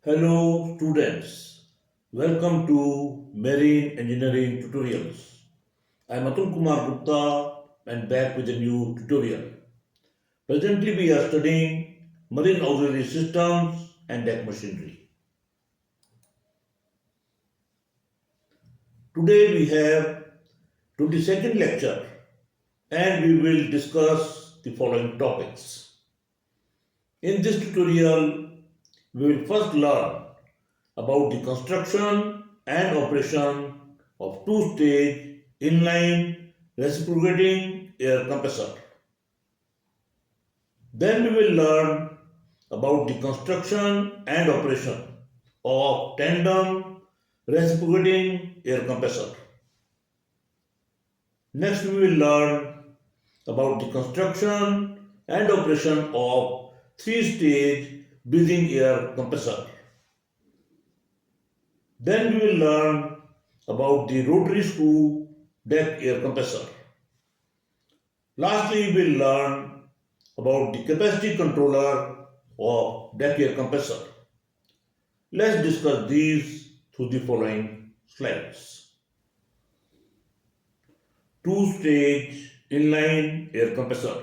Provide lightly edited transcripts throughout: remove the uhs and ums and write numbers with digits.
Hello students, welcome to Marine Engineering Tutorials. I am Atul Kumar Gupta and back with a new tutorial. Presently we are studying Marine Auxiliary Systems and Deck Machinery. Today we have 22nd lecture and we will discuss the following topics. In this tutorial, we will first learn about the construction and operation of two-stage inline reciprocating air compressor. Then we will learn about the construction and operation of tandem reciprocating air compressor. Next we will learn about the construction and operation of three-stage breathing air compressor. Then we will learn about the rotary screw deck air compressor. Lastly, we will learn about the capacity controller of deck air compressor. Let's discuss these through the following slides. Two-stage inline air compressor.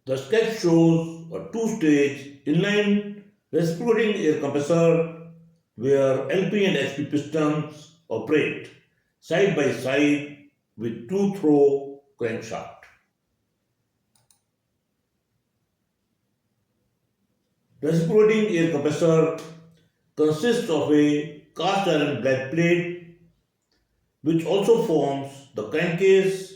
The sketch shows a two-stage inline reciprocating air compressor where LP and HP pistons operate side by side with two-throw crankshaft. Reciprocating air compressor consists of a cast iron black plate which also forms the crankcase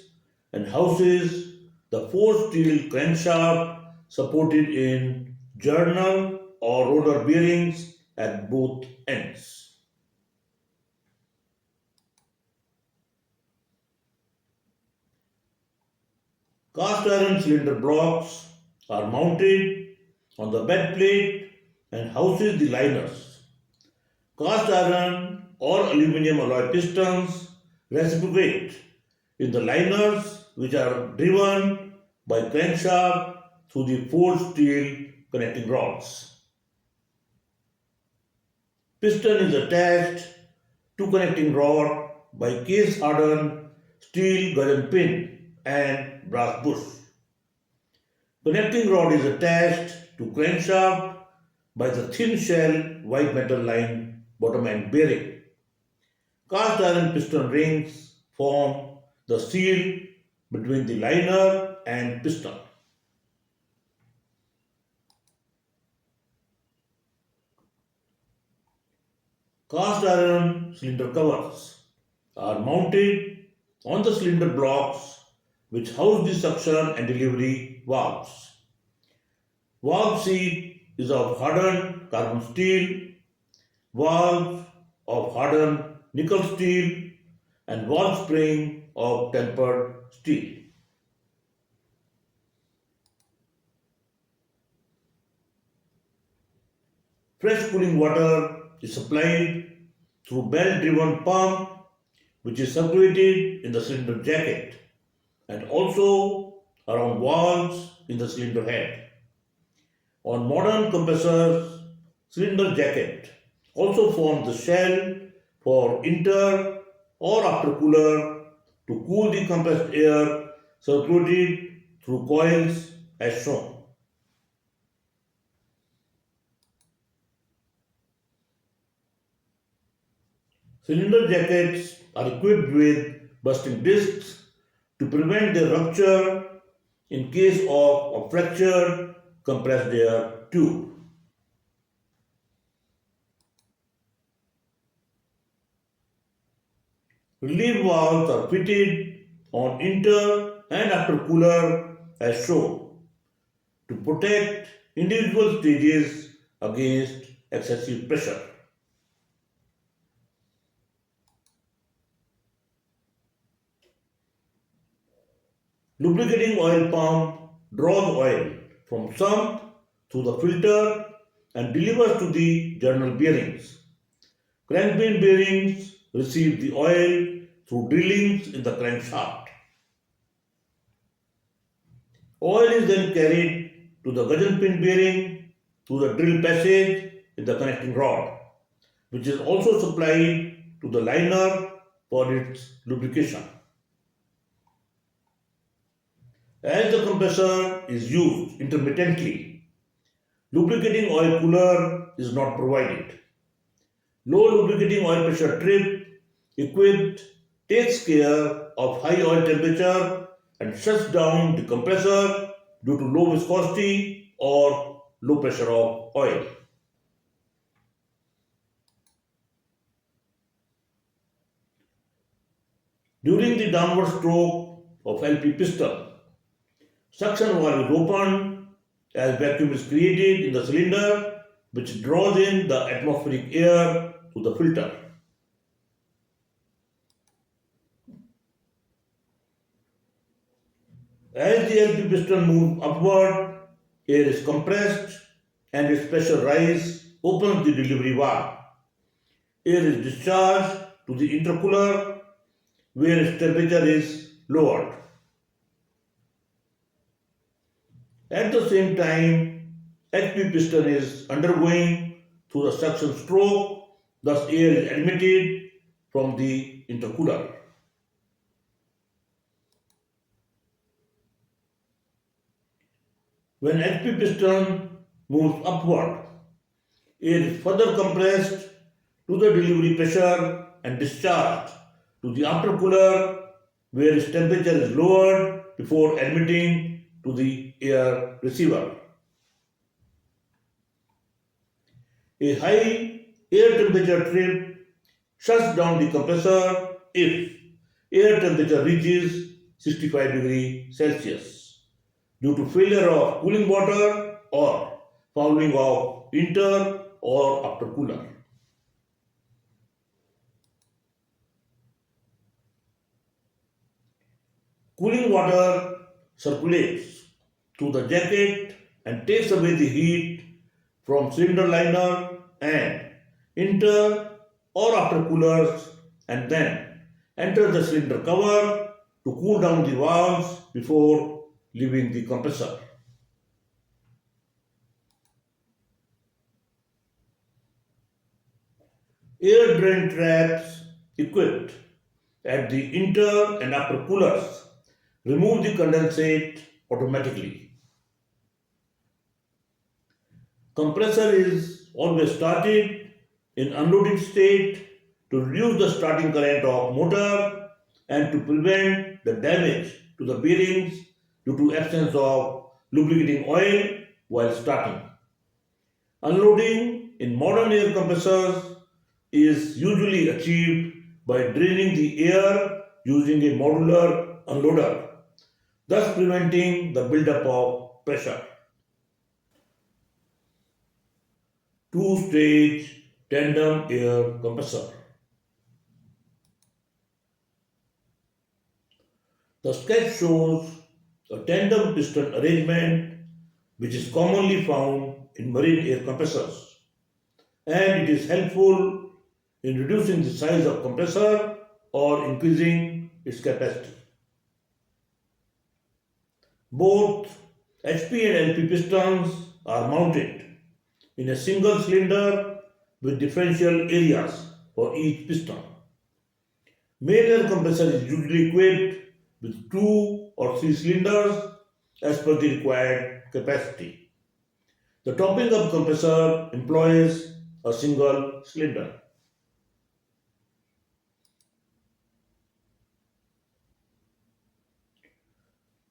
and houses the forged steel crankshaft supported in journal or rotor bearings at both ends. Cast iron cylinder blocks are mounted on the bed plate and houses the liners. Cast iron or aluminum alloy pistons reciprocate in the liners which are driven by crankshaft through the forged steel connecting rods. Piston is attached to connecting rod by case hardened steel gudgeon pin and brass bush. Connecting rod is attached to crankshaft by the thin shell white metal line bottom end bearing. Cast iron piston rings form the seal between the liner and piston. Cast iron cylinder covers are mounted on the cylinder blocks which house the suction and delivery valves. Valve seat is of hardened carbon steel, valve of hardened nickel steel, and valve spring of tempered steel. Fresh cooling water is supplied through belt-driven pump which is circulated in the cylinder jacket and also around valves in the cylinder head. On modern compressors, cylinder jacket also forms the shell for inter or aftercooler to cool the compressed air circulated through coils as shown. Cylinder jackets are equipped with bursting discs to prevent their rupture in case of a fractured compressed air tube. Relief valves are fitted on inter and aftercooler as shown to protect individual stages against excessive pressure. Lubricating oil pump draws oil from sump through the filter and delivers to the journal bearings. Crankpin bearings receive the oil through drillings in the crankshaft. Oil is then carried to the gudgeon pin bearing through the drill passage in the connecting rod, which is also supplied to the liner for its lubrication. As the compressor is used intermittently, lubricating oil cooler is not provided. Low lubricating oil pressure trip equipped takes care of high oil temperature and shuts down the compressor due to low viscosity or low pressure of oil. During the downward stroke of LP piston, suction valve is opened as vacuum is created in the cylinder which draws in the atmospheric air to the filter. As the LP piston moves upward, air is compressed and its pressure rise opens the delivery valve. Air is discharged to the intercooler where its temperature is lowered. At the same time, HP piston is undergoing through the suction stroke, thus air is admitted from the intercooler. When HP piston moves upward, air is further compressed to the delivery pressure and discharged to the intercooler where its temperature is lowered before admitting to the air receiver. A high air temperature trip shuts down the compressor if air temperature reaches 65 degrees Celsius due to failure of cooling water or fouling of inter or intercooler. Cooling water circulates through the jacket and takes away the heat from cylinder liner and inter or intercoolers and then enters the cylinder cover to cool down the valves before leaving the compressor. Air drain traps equipped at the inter and intercoolers remove the condensate automatically. Compressor is always started in unloaded state to reduce the starting current of motor and to prevent the damage to the bearings due to absence of lubricating oil while starting. Unloading in modern air compressors is usually achieved by draining the air using a modular unloader, thus preventing the buildup of pressure. Two-stage tandem air compressor. The sketch shows a tandem piston arrangement which is commonly found in marine air compressors, and it is helpful in reducing the size of compressor or increasing its capacity. Both HP and LP pistons are mounted in a single cylinder with differential areas for each piston. Main air compressor is usually equipped with 2 or 3 cylinders as per the required capacity. The topping up compressor employs a single cylinder.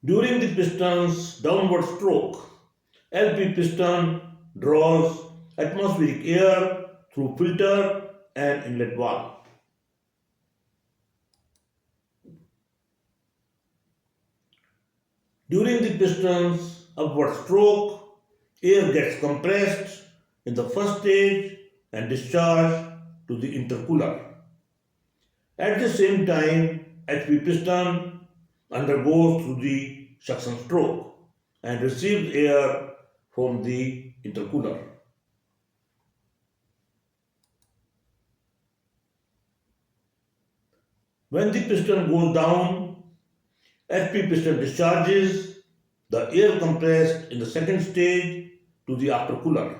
During the piston's downward stroke, LP piston draws atmospheric air through filter and inlet valve. During the piston's upward stroke, air gets compressed in the first stage and discharged to the intercooler. At the same time, HP piston undergoes through the suction stroke and receives air from the intercooler. When the piston goes down, HP piston discharges the air compressed in the second stage to the intercooler.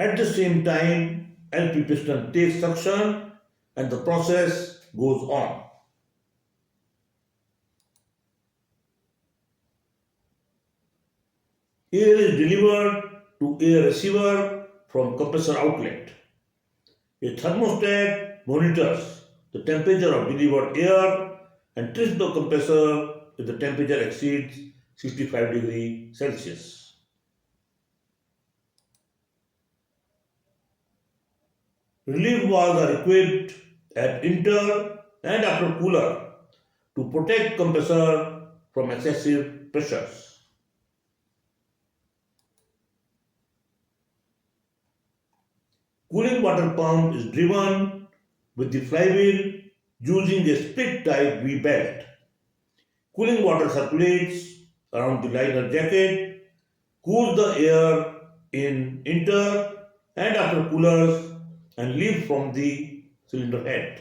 At the same time, LP piston takes suction and the process goes on. Air is delivered to air receiver from compressor outlet. A thermostat monitors the temperature of delivered air and trips the compressor if the temperature exceeds 65 degrees Celsius. Relief valves are equipped at inter and after cooler to protect compressor from excessive pressures. Cooling water pump is driven with the flywheel using a split type V belt. Cooling water circulates around the liner jacket, cools the air in inter and after coolers and leaves from the cylinder head.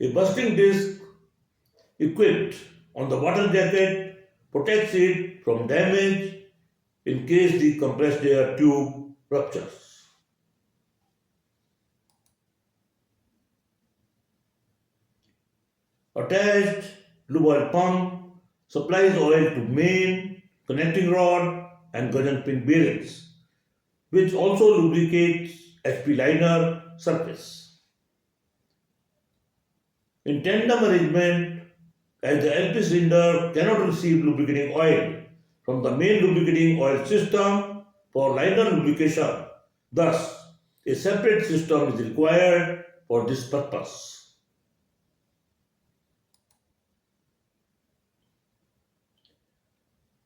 A bursting disc equipped on the water jacket protects it from damage in case the compressed air tube ruptures. Attached lube oil pump supplies oil to main, connecting rod and gudgeon pin bearings, which also lubricates HP liner surface. In tandem arrangement, as the LP cylinder cannot receive lubricating oil from the main lubricating oil system for liner lubrication, thus a separate system is required for this purpose.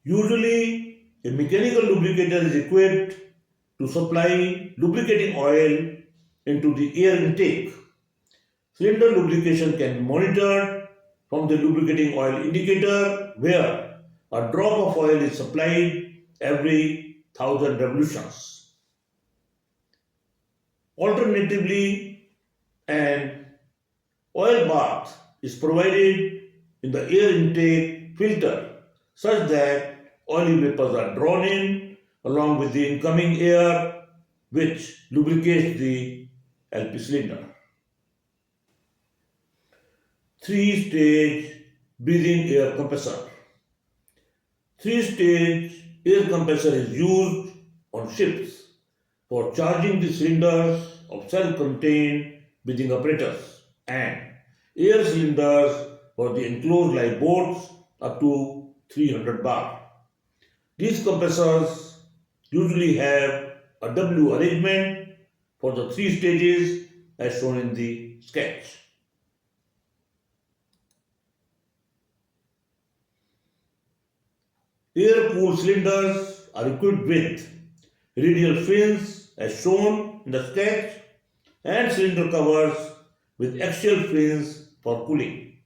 Usually, a mechanical lubricator is equipped to supply lubricating oil into the air intake. Cylinder lubrication can be monitored from the lubricating oil indicator where a drop of oil is supplied every 1000 revolutions. Alternatively, an oil bath is provided in the air intake filter such that oily vapors are drawn in along with the incoming air which lubricates the LP cylinder. Three-stage breathing air compressor. Three-stage air compressor is used on ships for charging the cylinders of self-contained breathing apparatus and air cylinders for the enclosed live boats up to 300 bar. These compressors usually have a W arrangement for the three stages as shown in the sketch. Air-cooled cylinders are equipped with radial fins as shown in the sketch and cylinder covers with axial fins for cooling.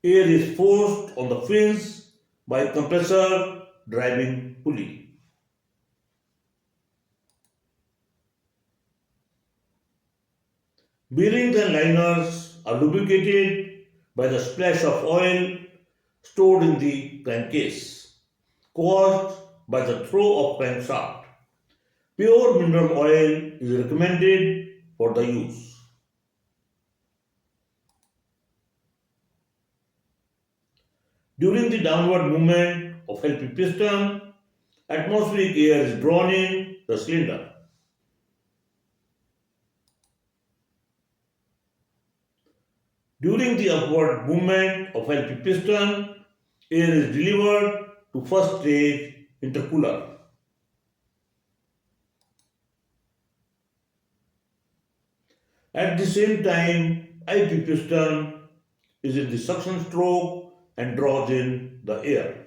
Air is forced on the fins by compressor driving pulley. Bearings and liners are lubricated by the splash of oil stored in the crankcase, caused by the throw of crankshaft. Pure mineral oil is recommended for the use. During the downward movement of LP piston, atmospheric air is drawn in the cylinder. During the upward movement of LP piston, air is delivered to first stage intercooler. At the same time, IP piston is in the suction stroke and draws in the air.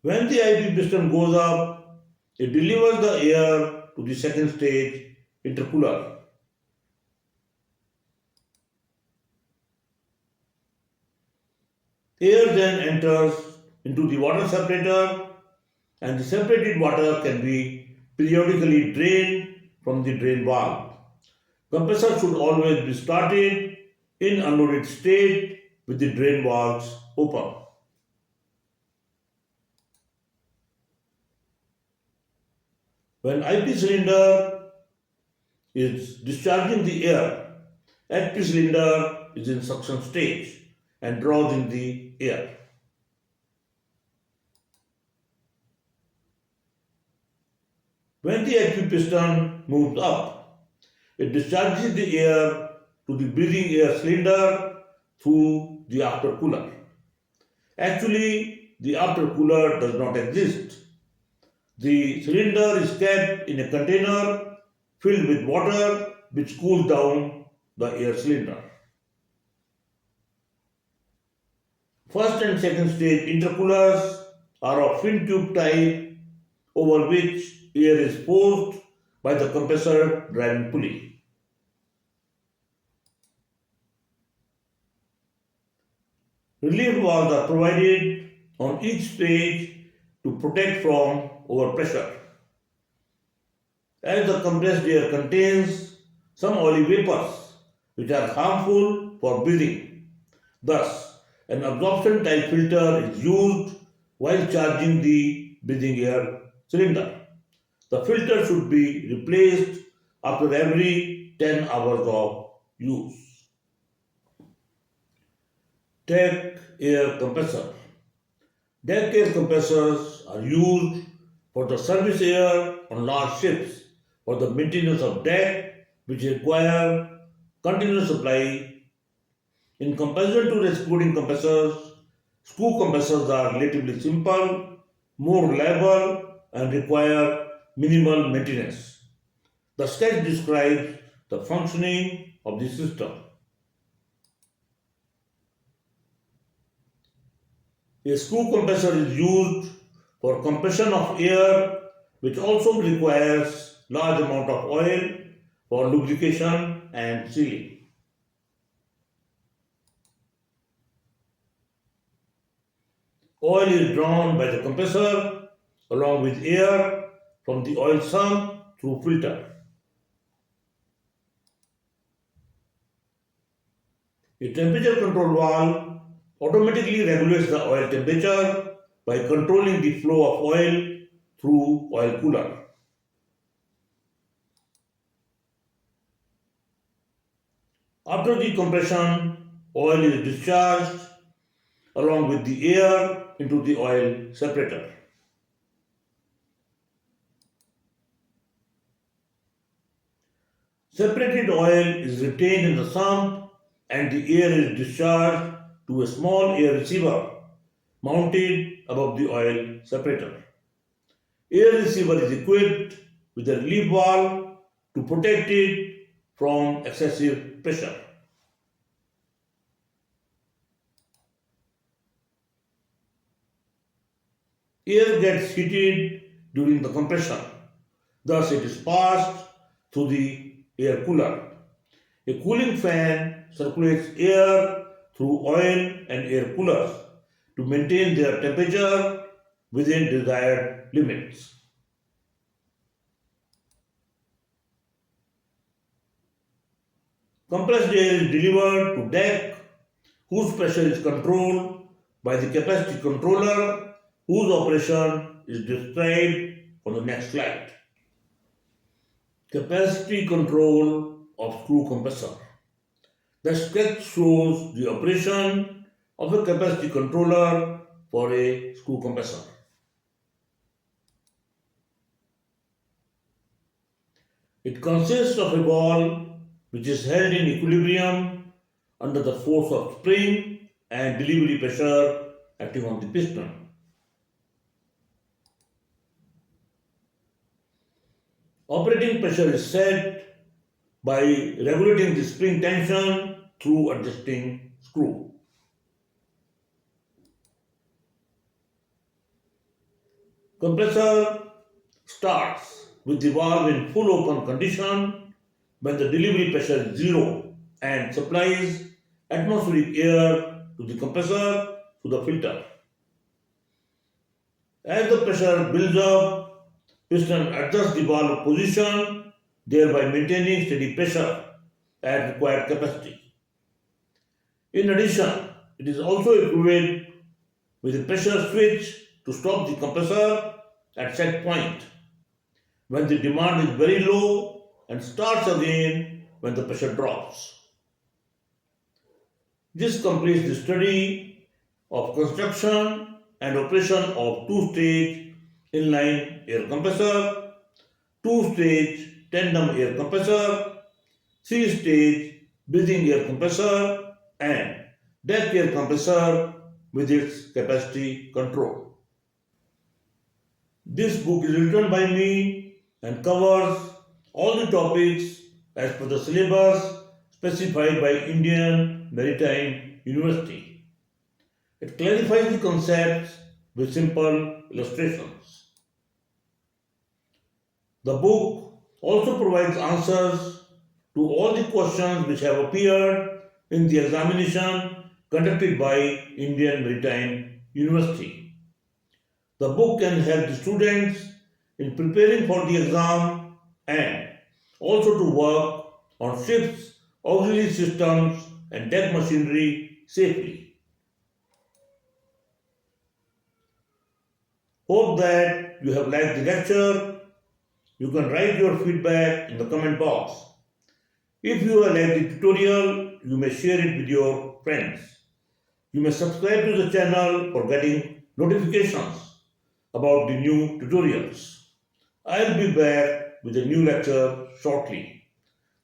When the IP piston goes up, it delivers the air to the second stage intercooler. Air then enters into the water separator and the separated water can be periodically drained from the drain valve. Compressor should always be started in unloaded state with the drain valves open. When IP cylinder is discharging the air, HP cylinder is in suction stage and draws in the air. When the HP piston moves up, it discharges the air to the breathing air cylinder through the after cooler. Actually, the after cooler does not exist. The cylinder is kept in a container filled with water which cools down the air cylinder. First and second stage intercoolers are of fin tube type over which air is forced by the compressor driving pulley. Relief valves are provided on each stage to protect from overpressure. As the compressed air contains some oily vapors which are harmful for breathing. Thus, an absorption type filter is used while charging the breathing air cylinder. The filter should be replaced after every 10 hours of use. Deck air compressor. Deck air compressors are used for the service air on large ships for the maintenance of deck which require continuous supply. In comparison to reciprocating compressors, screw compressors are relatively simple, more reliable and require minimal maintenance. The sketch describes the functioning of the system. A screw compressor is used for compression of air which also requires large amount of oil for lubrication and sealing. Oil is drawn by the compressor along with air from the oil sump through filter. A temperature control valve automatically regulates the oil temperature by controlling the flow of oil through oil cooler. After the compression, oil is discharged along with the air into the oil separator. Separated oil is retained in the sump and the air is discharged to a small air receiver mounted above the oil separator. Air receiver is equipped with a relief valve to protect it from excessive pressure. Air gets heated during the compression, thus it is passed through the air cooler. A cooling fan circulates air through oil and air coolers to maintain their temperature within desired limits. Compressed air is delivered to deck whose pressure is controlled by the capacity controller whose operation is described on the next slide. Capacity control of screw compressor. The sketch shows the operation of a capacity controller for a screw compressor. It consists of a ball which is held in equilibrium under the force of spring and delivery pressure acting on the piston. Operating pressure is set by regulating the spring tension through adjusting screw. Compressor starts with the valve in full open condition when the delivery pressure is zero and supplies atmospheric air to the compressor through the filter. As the pressure builds up, piston adjusts the valve position, thereby maintaining steady pressure at required capacity. In addition, it is also equipped with a pressure switch to stop the compressor at set point when the demand is very low and starts again when the pressure drops. This completes the study of construction and operation of two-stage inline air compressor, two-stage tandem air compressor, three-stage breathing air compressor, and deck air compressor with its capacity control. This book is written by me and covers all the topics as per the syllabus specified by Indian Maritime University. It clarifies the concepts with simple illustrations. The book also provides answers to all the questions which have appeared in the examination conducted by Indian Maritime University. The book can help the students in preparing for the exam and also to work on ships, auxiliary systems, and deck machinery safely. Hope that you have liked the lecture. You can write your feedback in the comment box. If you have liked the tutorial, you may share it with your friends. You may subscribe to the channel for getting notifications about the new tutorials. I'll be back with a new lecture shortly.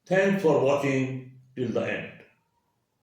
Thanks for watching till the end.